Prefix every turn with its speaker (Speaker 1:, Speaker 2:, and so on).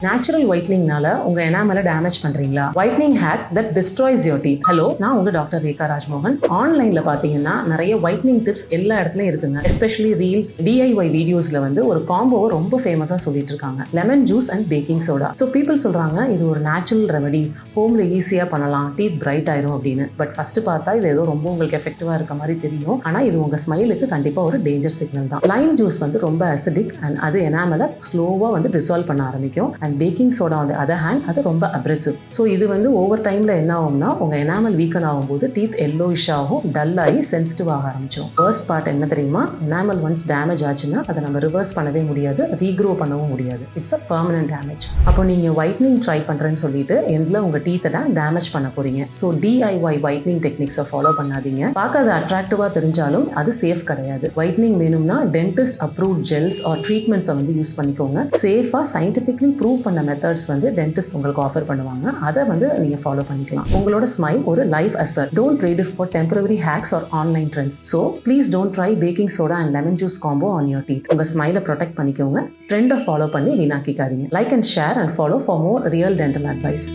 Speaker 1: Natural ஒயிட்னிங்னால உங்க எனாமலை damage பண்றீங்களா? Whitening hack that destroys your teeth. Hello, நான் உங்க டாக்டர் ரேகா ராஜ்மோகன். ஆன்லைன்ல பாத்தீங்கன்னா நிறைய ஒயிட்னிங் டிப்ஸ் எல்லா இடத்துலயும் இருக்குங்க. எஸ்பெஷலி ரீல்ஸ், டிஐஒய் வீடியோஸ்ல வந்து ஒரு காம்போவை ரொம்ப ஃபேமஸா சொல்லிட்டு இருக்காங்க. Lemon juice and baking soda. So people சொல்றாங்க இது ஒரு நேச்சுரல் ரெமெடி, ஹோம்ல ஈஸியா பண்ணலாம், டீத் பிரைட் ஆயிரும் அப்படின்னு. பட் ஃபர்ஸ்ட் பார்த்தா இது ஏதோ ரொம்ப உங்களுக்கு எஃபெக்டிவா இருக்க மாதிரி தெரியும். ஆனா இது உங்க ஸ்மைலுக்கு கண்டிப்பா ஒரு டேஞ்சர் சிக்னல் தான். லைம் ஜூஸ் வந்து ரொம்ப அசிடிக் அண்ட் அது எனாமலை ஸ்லோவா வந்து டிசால்வ் பண்ண ஆரம்பிக்கும். And baking soda on the other hand அது ரொம்ப அப்ரெசிவ். ஸோ இது வந்து ஓவர் டைம்ல என்ன ஆகும்னா உங்க எனாமல் வீக்கன் ஆகும்போது டீத் எல்லோயிஷ் ஆகும், டல் ஆகி சென்சிட்டிவ் ஆக ஆரம்பிச்சிடும். ஃபர்ஸ்ட் பார்ட் என்ன தெரியுமா? எனாமல் ஒன்ஸ் டேமேஜ் ஆச்சுன்னா அதை நம்ம ரிவர்ஸ் பண்ணவே முடியாது, ரீக்ரோ பண்ணவும் முடியாது. It's a permanent damage. அப்போ நீங்க ஒயிட்னிங் ட்ரை பண்றேன்னு சொல்லிட்டு எண்ட்ல உங்க டீத்தை தான் டேமேஜ் பண்ண போறீங்க. ஸோ டிஐஒய் ஒயிட்னிங் டெக்னிக்ஸை ஃபாலோ பண்ணாதீங்க. பார்க்க அது அட்ராக்டிவா தெரிஞ்சாலும் அது சேஃப் கிடையாது. ஒயிட்னிங் வேணும்னா டென்டிஸ்ட் அப்ரூவ்ட் ஜெல்ஸ் ஆர் ட்ரீட்மெண்ட்ஸை வந்து யூஸ் பண்ணிக்கோங்க. சேஃபா சயின்டிஃபிக்லி ப்ரூவ் பண்ண மெத்தட்ஸ் வந்து டென்டிஸ்ட் உங்களுக்கு ஆஃபர் பண்ணுவாங்க. அதை வந்து நீங்க ஃபாலோ பண்ணிக்கலாம். உங்களோட ஸ்மைல் ஒரு life asset. Don't trade it for temporary hacks or online trends. So please don't try baking soda and lemon juice combo on your teeth. உங்க ஸ்மைலை ப்ரொடெக்ட் பண்ணிக்கோங்க. ட்ரெண்டை ஃபாலோ பண்ணி வீணாக்கிக்காதீங்க. Like and share and follow for more real dental advice.